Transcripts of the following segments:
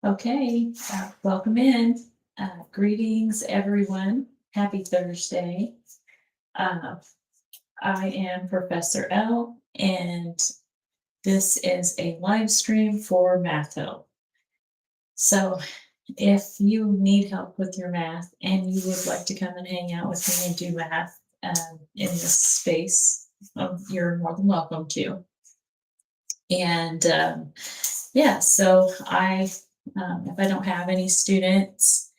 Okay, welcome in. Greetings, everyone. Happy Thursday. Uh, I am Professor L, and this is a live stream for Math Help. So, if you need help with your math and you would like to come and hang out with me and do math in this space, you're more than welcome to. And yeah, so if I don't have any students,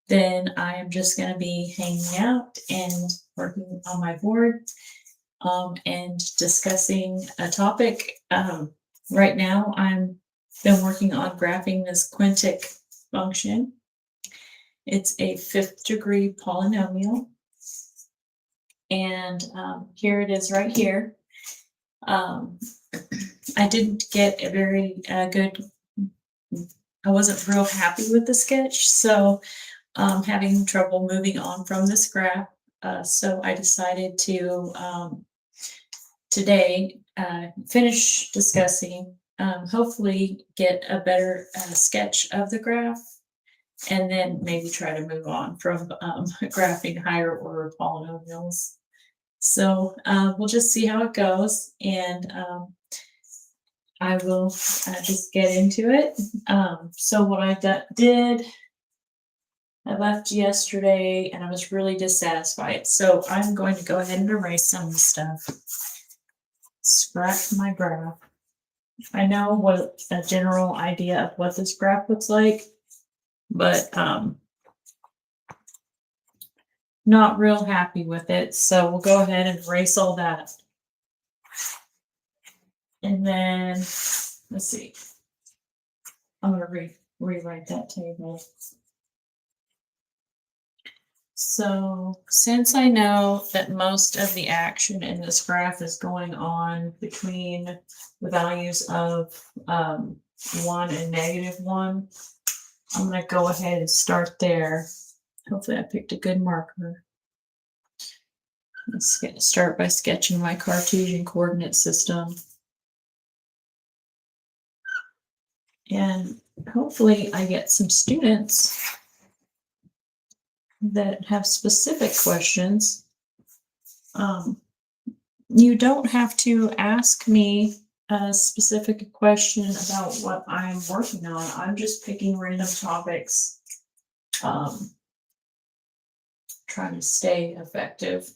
then I am just going to be hanging out and working on my board and discussing a topic. Right now, I'm been working on graphing this quintic function. It's a fifth degree polynomial. And here it is right here. I didn't get a very good, I wasn't real happy with the sketch, so having trouble moving on from this graph. So I decided to today finish discussing, hopefully get a better sketch of the graph, and then maybe try to move on from graphing higher order polynomials. So we'll just see how it goes, and I will just get into it. So what I did, I left yesterday and I was really dissatisfied. So I'm going to go ahead and erase some of the stuff. Scratch my graph. I know what a general idea of what this graph looks like, but not real happy with it. So we'll go ahead and erase all that. And then, let's see. I'm going to rewrite that table. So since I know that most of the action in this graph is going on between the values of 1 and -1, I'm going to go ahead and start there. Hopefully I picked a good marker. Let's start by sketching my Cartesian coordinate system. And hopefully I get some students that have specific questions. You don't have to ask me a specific question about what I'm working on. I'm just picking random topics, trying to stay effective.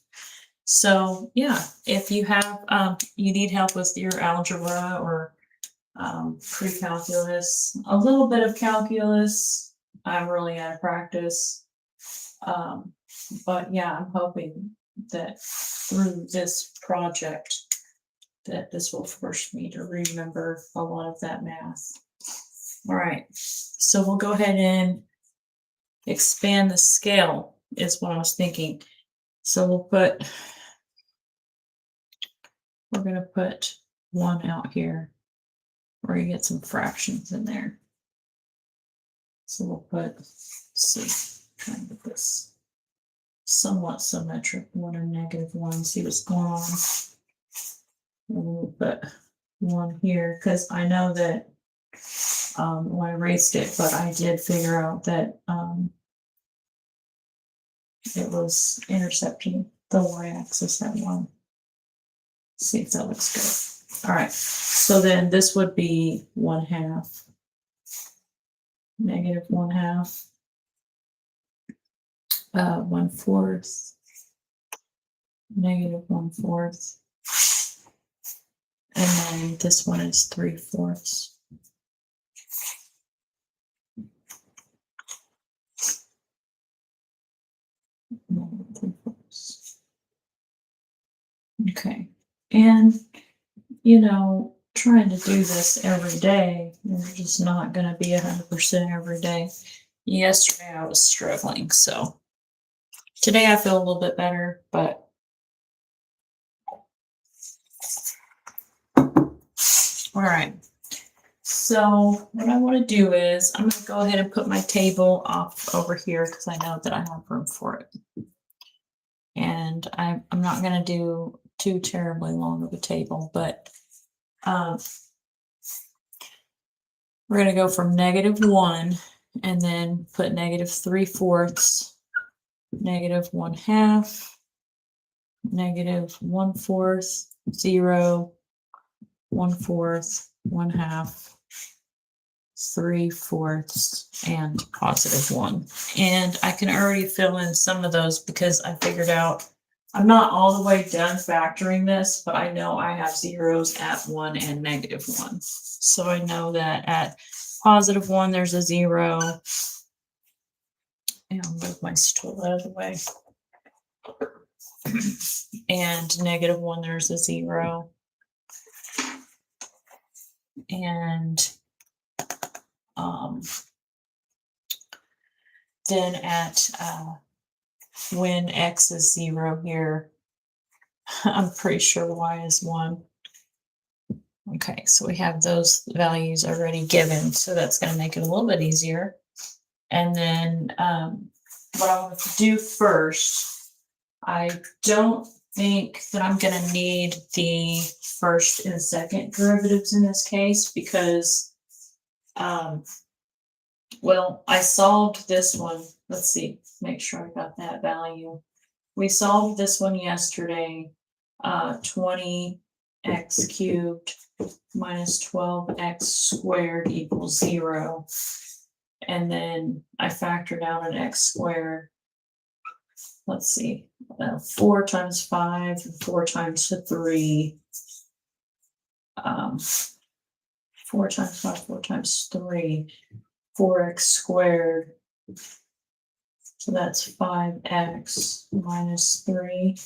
So yeah, if you have you need help with your algebra or pre-calculus, a little bit of calculus, I'm really out of practice. But yeah, I'm hoping that through this project that this will force me to remember a lot of that math. All right, so we'll go ahead and expand the scale is what I was thinking. So we're going to put 1 out here where you get some fractions in there. So we'll put, let's see, try and get this somewhat symmetric, 1 and -1, see what's going on. And we'll put 1 here because I know that when I erased it, but I did figure out that it was intercepting the y-axis at 1. See if that looks good. All right, so then this would be 1/2, -1/2, 1/4, -1/4, and then this one is 3/4. Okay, and trying to do this every day, you're just not going to be 100% every day. Yesterday I was struggling, so today I feel a little bit better, but all right. So what I want to do is I'm going to go ahead and put my table off over here because I know that I have room for it. And I'm not going to do too terribly long of a table, but we're going to go from -1 and then put -3/4, -1/2, -1/4, 0, 1/4, 1/2, 3/4, and +1. And I can already fill in some of those because I figured out I'm not all the way done factoring this, but I know I have zeros at 1 and -1. So I know that at +1, there's a 0. And I'll move my stool out of the way. And -1, there's a 0. And then at when x is 0 here, I'm pretty sure y is 1. Okay, so we have those values already given, so that's going to make it a little bit easier. And then what I want to do first, I don't think that I'm going to need the first and second derivatives in this case because, well, I solved this one. Let's see, make sure I got that value. We solved this one yesterday, 20x cubed minus 12x squared equals 0. And then I factored out an x squared. Let's see, 4 times 5, 4 times 3. 4 times 5, 4 times 3, 4x squared. So that's 5x minus 3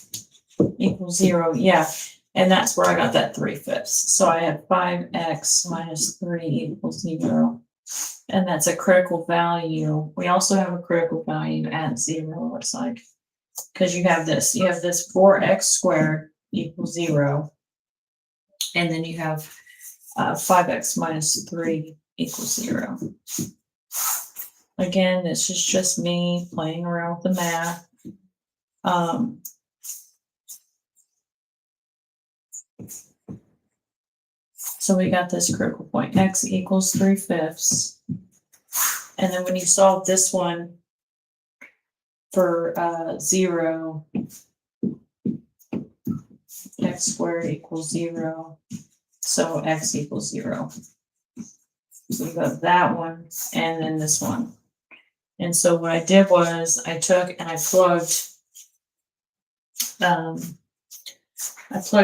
equals 0. Yeah, and that's where I got that 3/5. So I have 5x minus 3 equals 0. And that's a critical value. We also have a critical value at 0, it looks like. Because you have this 4x squared equals 0. And then you have 5x minus 3 equals 0. Again, this is just me playing around with the math. So we got this critical point, x equals 3/5. And then when you solve this one for 0, x squared equals 0. So x equals 0. So we got that one and then this one. And so what I did was I took and I plugged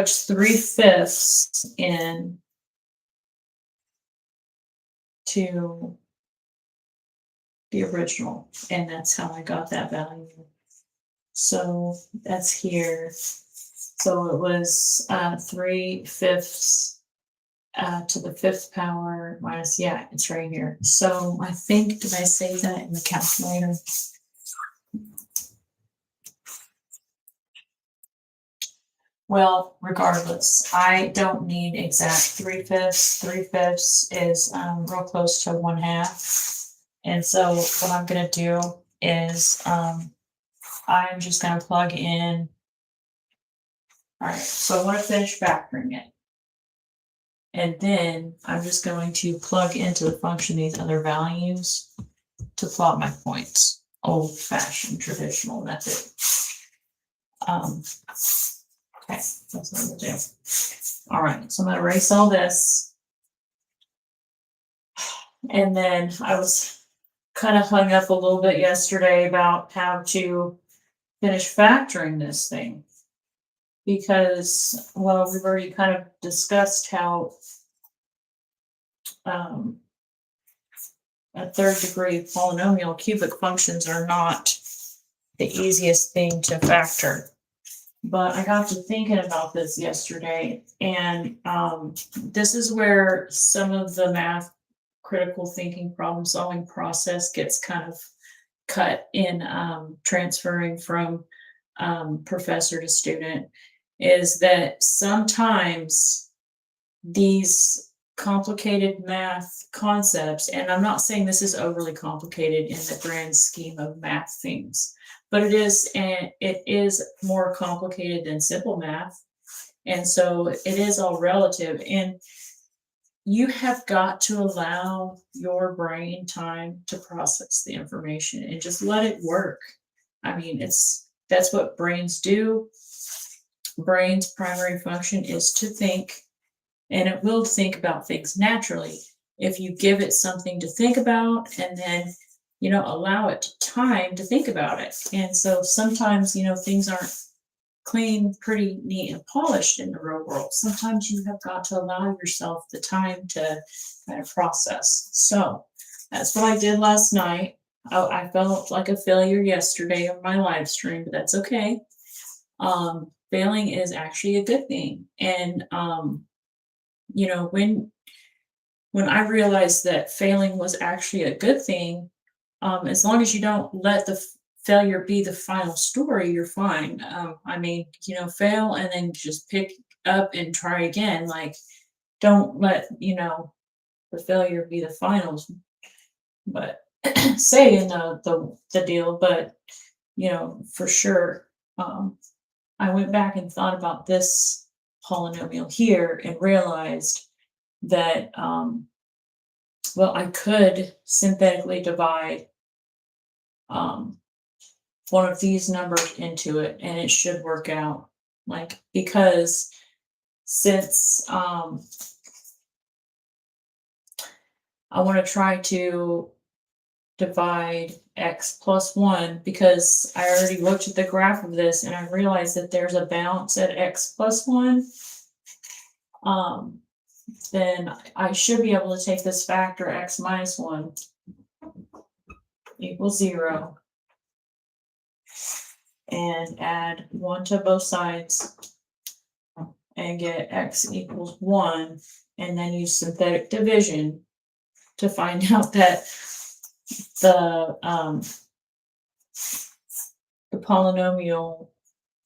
3/5 in to the original, and that's how I got that value. So that's here. So it was 3/5 to the 5th power minus, yeah, it's right here. So I think, did I save that in the calculator? Well, regardless, I don't need exact 3/5. 3/5 is real close to 1/2. And so what I'm going to do is I'm just going to plug in. All right, so I want to finish factoring it. And then I'm just going to plug into the function these other values to plot my points. Old-fashioned, traditional method. Okay, that's what I'm going to do. All right, so I'm going to erase all this. And then I was kind of hung up a little bit yesterday about how to finish factoring this thing. Because, well, we've already kind of discussed how a third-degree polynomial cubic functions are not the easiest thing to factor. But I got to thinking about this yesterday, and this is where some of the math critical thinking problem solving process gets kind of cut in transferring from professor to student, is that sometimes these complicated math concepts, and I'm not saying this is overly complicated in the grand scheme of math things, but it is more complicated than simple math. And so it is all relative. And you have got to allow your brain time to process the information and just let it work. I mean, that's what brains do. Brain's primary function is to think, and it will think about things naturally if you give it something to think about and then allow it time to think about it. And so sometimes things aren't clean, pretty neat and polished in the real world. Sometimes you have got to allow yourself the time to kind of process. So that's what I did last night. I felt like a failure yesterday on my live stream, but that's okay. Failing is actually a good thing. And when I realized that failing was actually a good thing, as long as you don't let the failure be the final story, you're fine. I mean, fail and then just pick up and try again. Like, don't let the failure be the finals. But say in the deal, but for sure. I went back and thought about this polynomial here and realized that well, I could synthetically divide one of these numbers into it and it should work out, like, because since I want to try to divide x plus 1, because I already looked at the graph of this and I realized that there's a bounce at x plus 1, then I should be able to take this factor x minus 1 equals 0 and add 1 to both sides and get x equals 1, and then use synthetic division to find out that the polynomial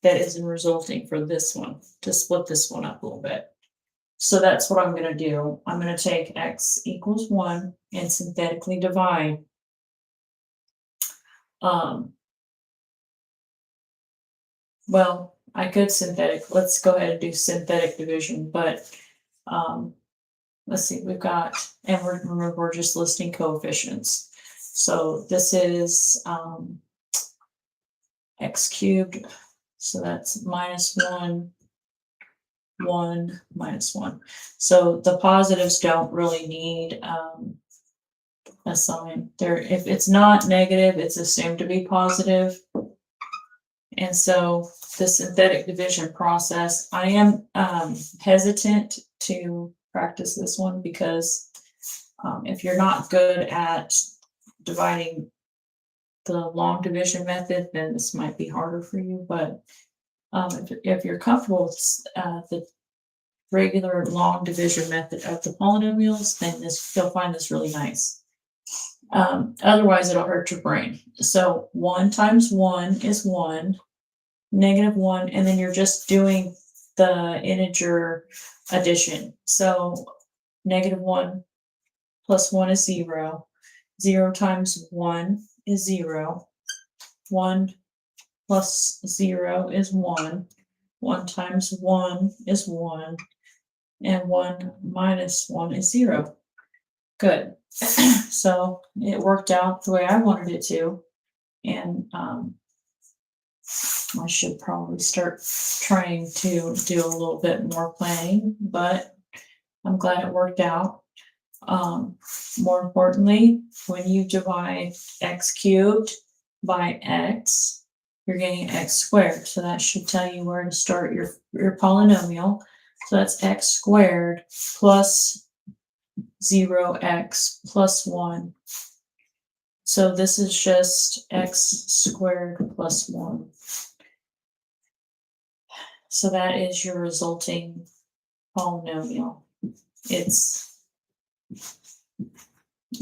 that is resulting for this one, to split this one up a little bit. So that's what I'm going to do. I'm going to take x equals 1 and synthetically divide. Well, I could let's go ahead and do synthetic division, but let's see, we've got, and remember, we're just listing coefficients. So this is x cubed, so that's minus 1, 1, minus 1. So the positives don't really need a sign. If it's not negative, it's assumed to be positive. And so the synthetic division process, I am hesitant to practice this one because if you're not good at dividing the long division method, then this might be harder for you. But if you're comfortable with the regular long division method of the polynomials, then you'll find this really nice. Otherwise, it'll hurt your brain. So 1 times 1 is 1, negative 1, and then you're just doing the integer addition. So negative 1 plus 1 is 0. 0 times 1 is 0. 1 plus 0 is 1. 1 times 1 is 1. And 1 minus 1 is 0. Good. So it worked out the way I wanted it to. And I should probably start trying to do a little bit more planning, but I'm glad it worked out. More importantly, when you divide x cubed by x, you're getting x squared. So that should tell you where to start your polynomial. So that's x squared plus 0x plus 1. So this is just x squared plus 1. So that is your resulting polynomial.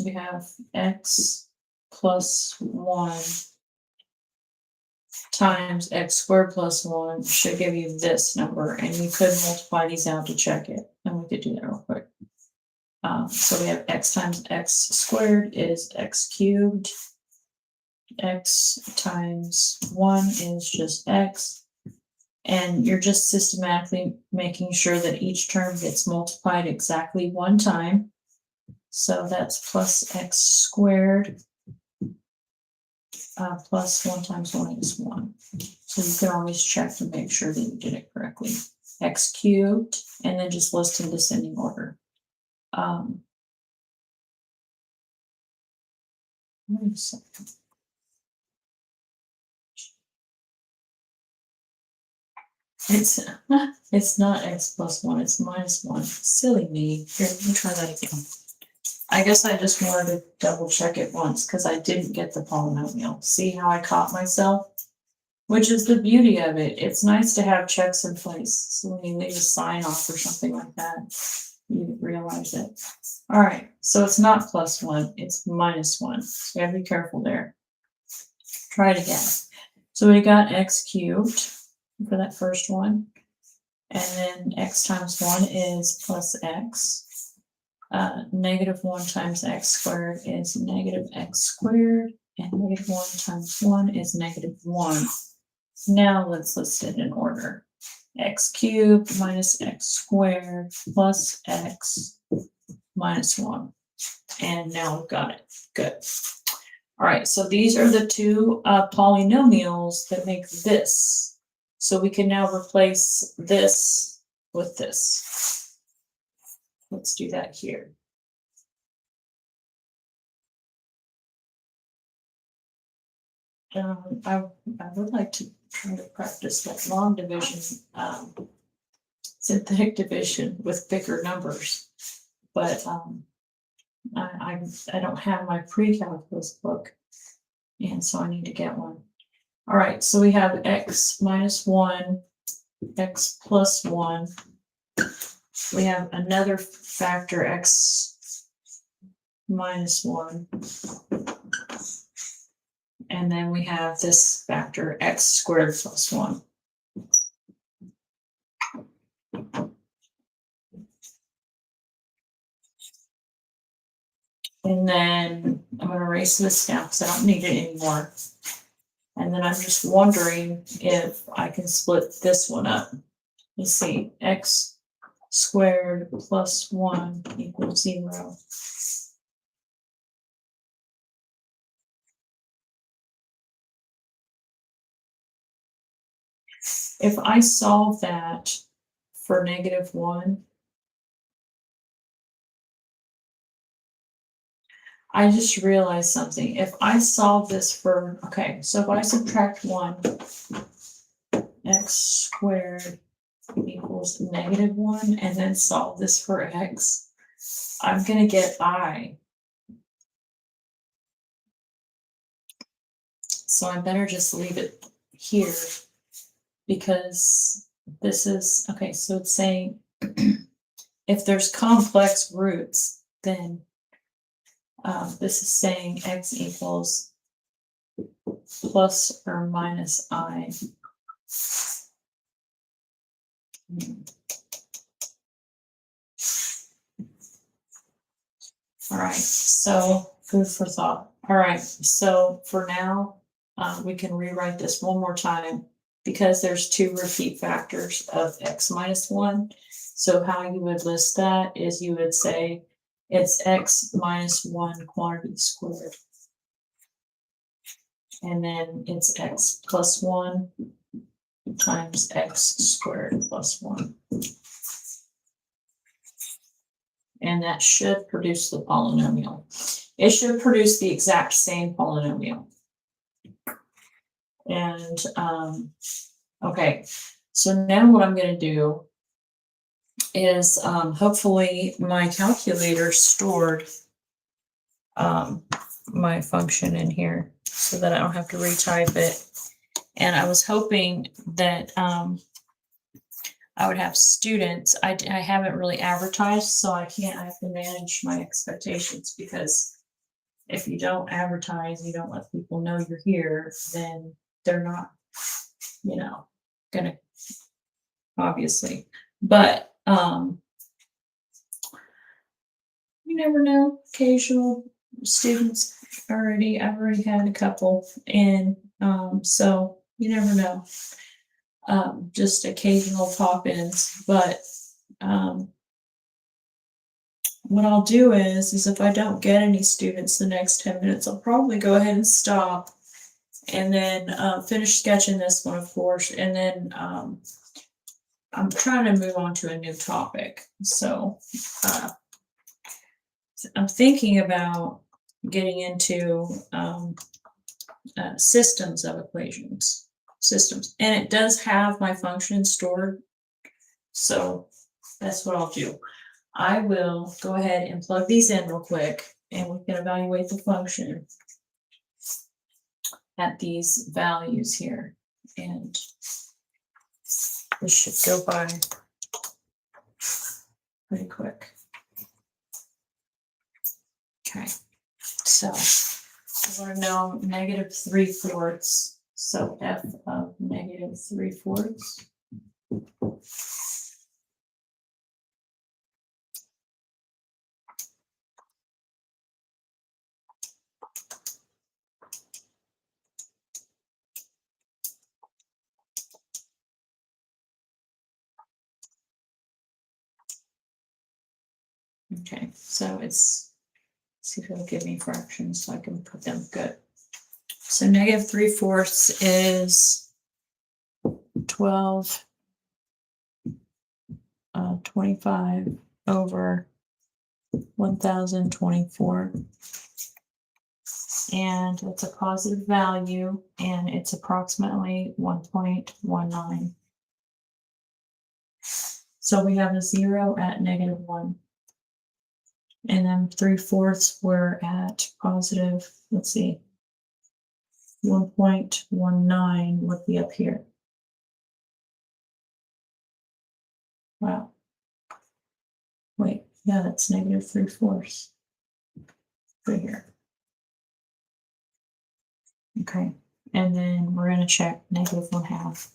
We have x plus 1 times x squared plus 1 should give you this number, and you could multiply these out to check it, and we could do that real quick. So we have x times x squared is x cubed. X times 1 is just x. And you're just systematically making sure that each term gets multiplied exactly one time. So that's plus x squared plus 1 times 1 is 1. So you can always check to make sure that you did it correctly. X cubed, and then just list in descending order. Wait a second. It's not x plus 1, it's minus 1. Silly me. Here, let me try that again. I guess I just wanted to double check it once because I didn't get the polynomial. See how I caught myself? Which is the beauty of it. It's nice to have checks in place. So when you leave a sign off or something like that, you realize it. All right, so it's not plus 1, it's minus 1. So you gotta be careful there. Try it again. So we got x cubed for that first one. And then x times 1 is plus x. Negative 1 times x squared is negative x squared. And negative 1 times 1 is negative 1. Now let's list it in order. X cubed minus x squared plus x minus 1. And now we've got it. Good. All right, so these are the two polynomials that make this. So we can now replace this with this. Let's do that here. I would like to try to practice like long division, synthetic division with bigger numbers, but I don't have my pre-calculus book, and so I need to get one. All right, so we have x minus 1, x plus 1. We have another factor, x minus 1. And then we have this factor, x squared plus 1. And then I'm going to erase this now because I don't need it anymore. And then I'm just wondering if I can split this one up. Let's see, x squared plus 1 equals 0. If I solve that for negative 1, I just realized something. If I solve this for, okay, so if I subtract 1, x squared equals negative 1, and then solve this for x, I'm going to get I. So I better just leave it here because this is, okay, so it's saying if there's complex roots, then this is saying x equals plus or minus I. All right, so food for thought. All right, so for now, we can rewrite this one more time because there's 2 repeat factors of x minus 1. So how you would list that is you would say it's x minus 1 quantity squared. And then it's x plus 1 times x squared plus 1. And that should produce the polynomial. It should produce the exact same polynomial. And okay, so now what I'm going to do is hopefully my calculator stored my function in here so that I don't have to retype it. And I was hoping that I would have students. I haven't really advertised, so I have to manage my expectations, because if you don't advertise, you don't let people know you're here, then they're not, gonna, obviously. But you never know. Occasional students I've already had a couple, and so you never know. just occasional pop-ins, but what I'll do is if I don't get any students the next 10 minutes, I'll probably go ahead and stop and then finish sketching this one, of course, and then I'm trying to move on to a new topic. So I'm thinking about getting into systems of equations, and it does have my functions stored. So that's what I'll do. I will go ahead and plug these in real quick, and we can evaluate the function at these values here. And this should go by pretty quick. Okay, so I want to know -3/4. So f of -3/4. Okay, so let's see if it'll give me fractions so I can put them good. So -3/4 is 12, 25 over 1024. And it's a positive value, and it's approximately 1.19. So we have a 0 at -1. And then 3/4 we're at positive, let's see, 1.19 would be up here. Wow. Wait, yeah, that's -3/4 right here. Okay, and then we're going to check -1/2.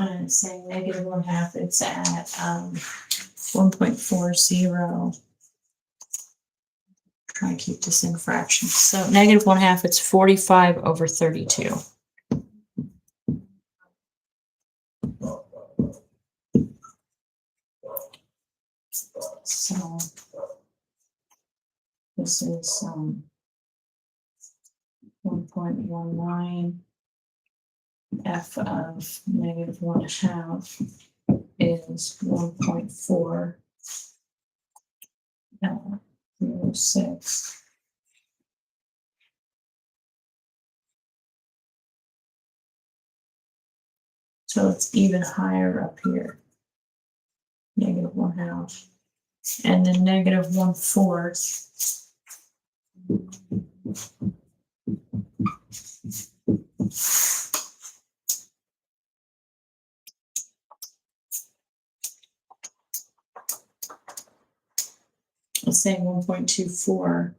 And it's saying -1/2, it's at 1.40. Try and keep this in fractions. So -1/2, it's 45 over 32. So this is 1.19. F of -1/2 is 1.406. So it's even higher up here. -1/2. And then -1/4. Let's say 1.24.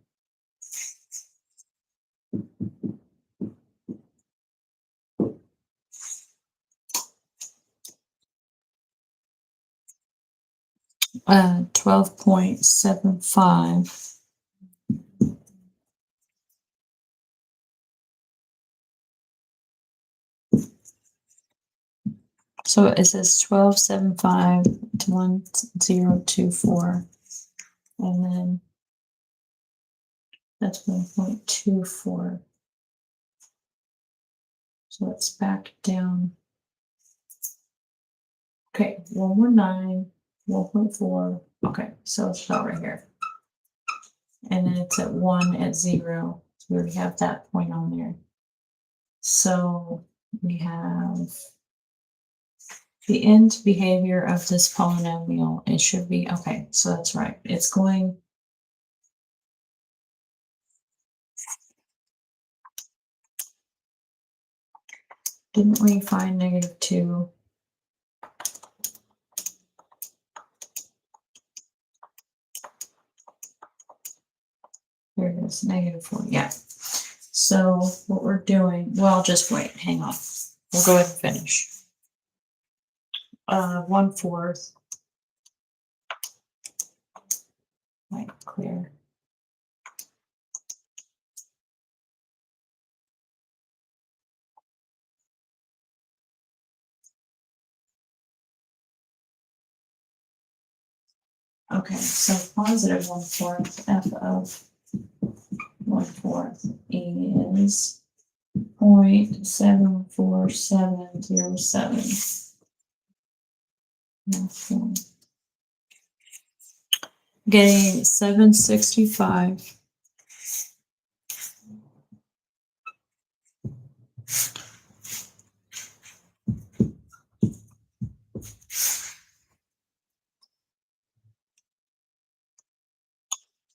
Uh, 12.75. So it says 12.75 to 1024, and then that's 1.24. So it's back down. Okay, 119, 1.4. Okay, so it's about right here. And then it's at 1 at 0. So we already have that point on there. So we have the end behavior of this polynomial. It should be, okay, so that's right. It's going, didn't we find -2? Here it is, -4, yeah. So what we're doing, well, just wait, hang on. We'll go ahead and finish. 1/4. Right, clear. Okay, so positive 1/4 f of 1/4 is 0.74707. Getting 765.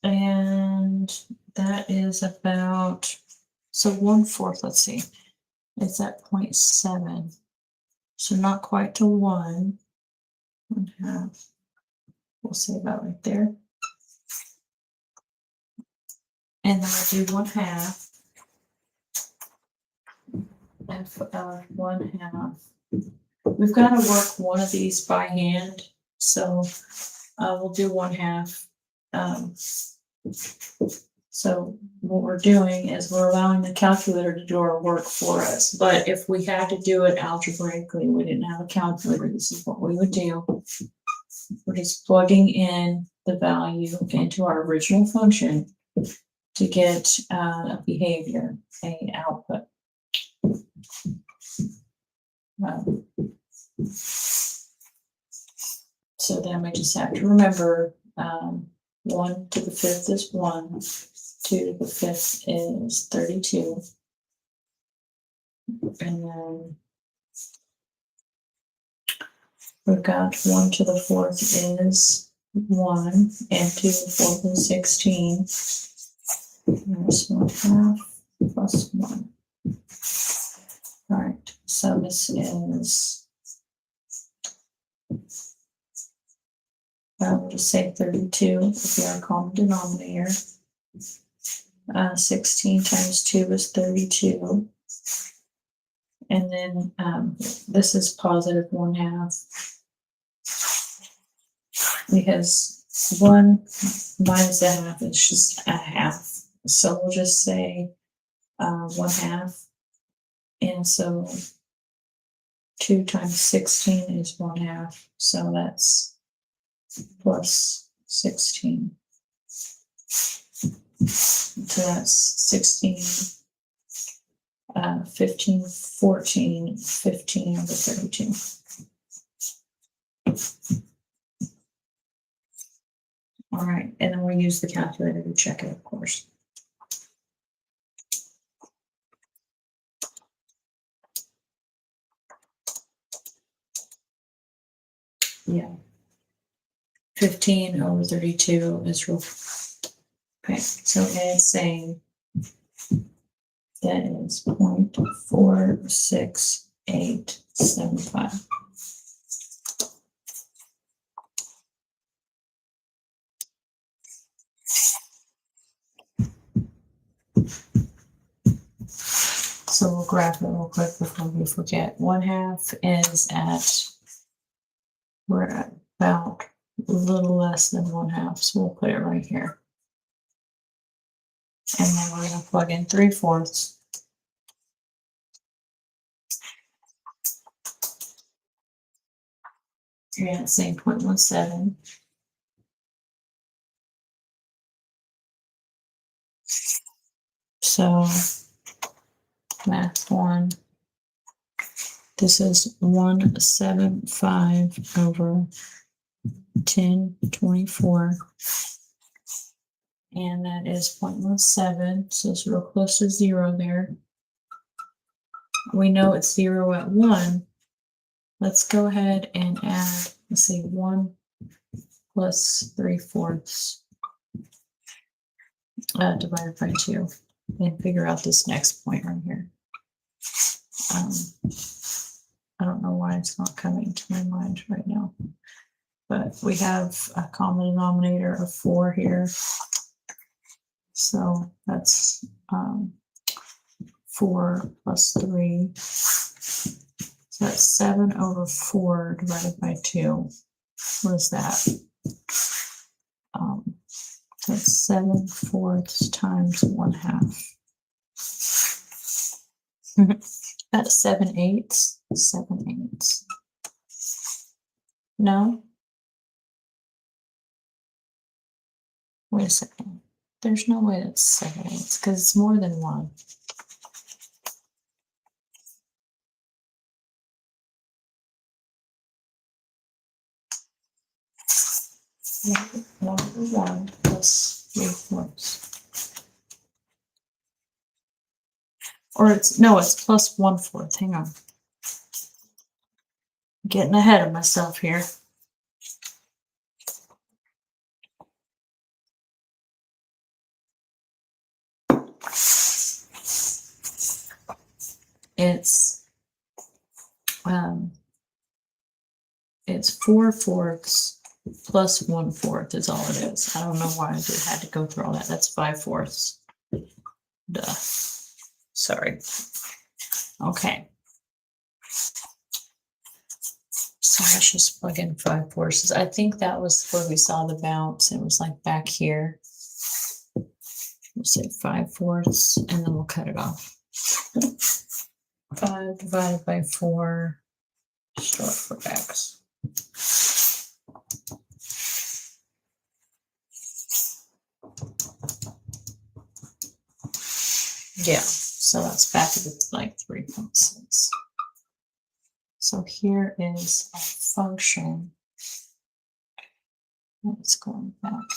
And that is about, so 1/4, let's see, it's at 0.7. So not quite to 1. 1/2. We'll say about right there. And then we'll do 1/2. F of 1/2. We've got to work one of these by hand, so we'll do 1/2. So what we're doing is we're allowing the calculator to do our work for us. But if we had to do it algebraically, we didn't have a calculator, this is what we would do. We're just plugging in the value into our original function to get a behavior, an output. So then we just have to remember 1 to the 5th is 1, 2 to the 5th is 32, and then we've got 1 to the 4th is 1, and 2 to the 4th is 16. There's 1/2 plus 1. All right, so this is, we'll just say 32 will be our common denominator. 16 times 2 is 32. And then this is positive 1/2. Because 1 minus a half is just a half. So we'll just say 1/2. And so 2 times 16 is 1/2. So that's plus 16. So that's 16, 15, 14, 15 over 32. All right, and then we use the calculator to check it, of course. Yeah. 15 over 32 is real. Okay, so it's saying that is 0.46875. So we'll graph it real quick before we forget. 1/2 is at, we're at about a little less than 1/2, so we'll put it right here. And then we're going to plug in 3/4. You're at the same 0.17. So math 1, this is 175 over 1024. And that is 0.17, so it's real close to 0 there. We know it's 0 at 1. Let's go ahead and add, let's see, 1 plus 3/4 divided by 2, and figure out this next point right here. I don't know why it's not coming to my mind right now, but we have a common denominator of 4 here. So that's 4 plus 3. So that's 7 over 4 divided by 2. What is that? That's 7/4 times 1/2. That's 7/8. 7/8. No? Wait a second. There's no way that's 7/8 because it's more than 1. One over 1 plus 3/4. Or it's plus 1/4. Hang on. I'm getting ahead of myself here. It's 4/4 plus 1/4 is all it is. I don't know why I had to go through all that. That's 5/4. Duh. Sorry. Okay. So let's just plug in 5/4. I think that was where we saw the bounce. It was like back here. We'll say 5/4, and then we'll cut it off. 5 divided by 4, short for x. Yeah, so that's back at like 3.6. So here is a function that's going back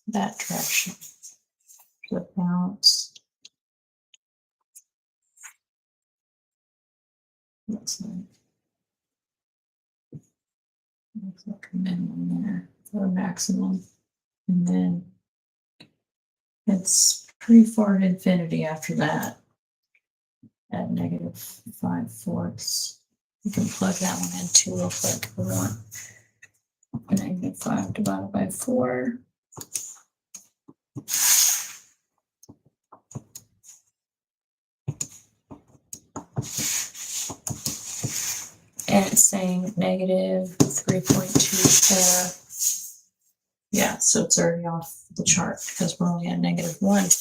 that direction. The bounce. Looks like a minimum there, or a maximum. And then it's pretty far to infinity after that at -5/4. You can plug that one in too real quick if you want. -5 divided by 4. And it's saying -3.24. Yeah, so it's already off the chart because we're only at -1.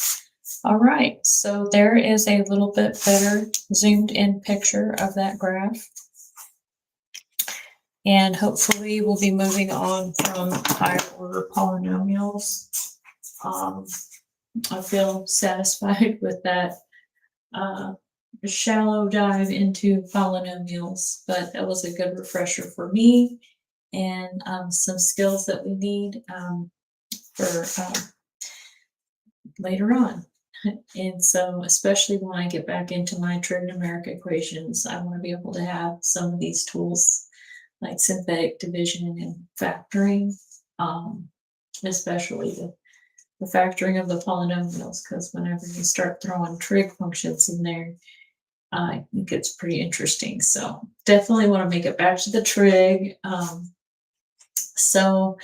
All right, so there is a little bit better zoomed in picture of that graph. And hopefully we'll be moving on from higher order polynomials. I feel satisfied with that shallow dive into polynomials, but that was a good refresher for me and some skills that we need for later on. And so, especially when I get back into my trigonometric equations, I want to be able to have some of these tools like synthetic division and factoring, especially the factoring of the polynomials, because whenever you start throwing trig functions in there, it gets pretty interesting. So definitely want to make it back to the trig. So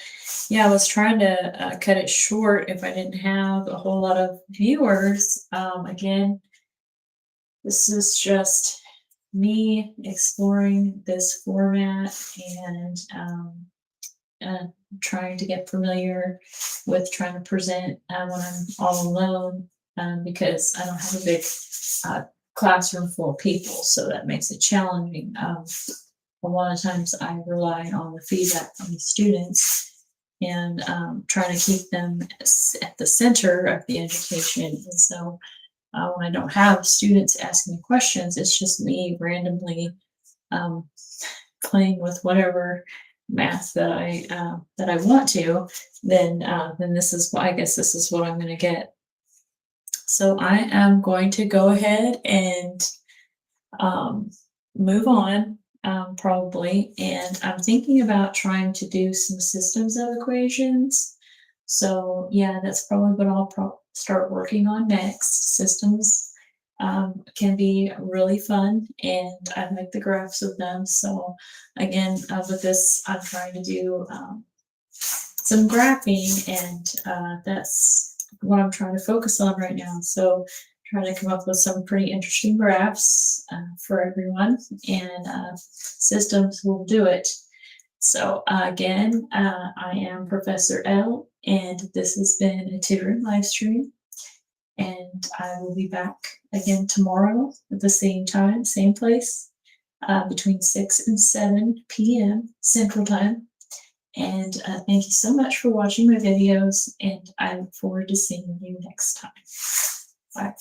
yeah, I was trying to cut it short if I didn't have a whole lot of viewers. Again, this is just me exploring this format and trying to get familiar with trying to present when I'm all alone because I don't have a big classroom full of people, so that makes it challenging. A lot of times I rely on the feedback from the students and trying to keep them at the center of the education. And so when I don't have students asking me questions, it's just me randomly playing with whatever math that I want to. Then this is what I guess this is what I'm going to get. So I am going to go ahead and move on. Probably, and I'm thinking about trying to do some systems of equations. So yeah, that's probably what I'll start working on next. Systems can be really fun, and I like the graphs of them. So again, with this, I'm trying to do some graphing, and that's what I'm trying to focus on right now. So try to come up with some pretty interesting graphs for everyone, and systems will do it. So again, I am Professor L, and this has been a tutoring live stream. And I will be back again tomorrow at the same time, same place, between 6 and 7 p.m. Central Time. And thank you so much for watching my videos, and I look forward to seeing you next time. Bye.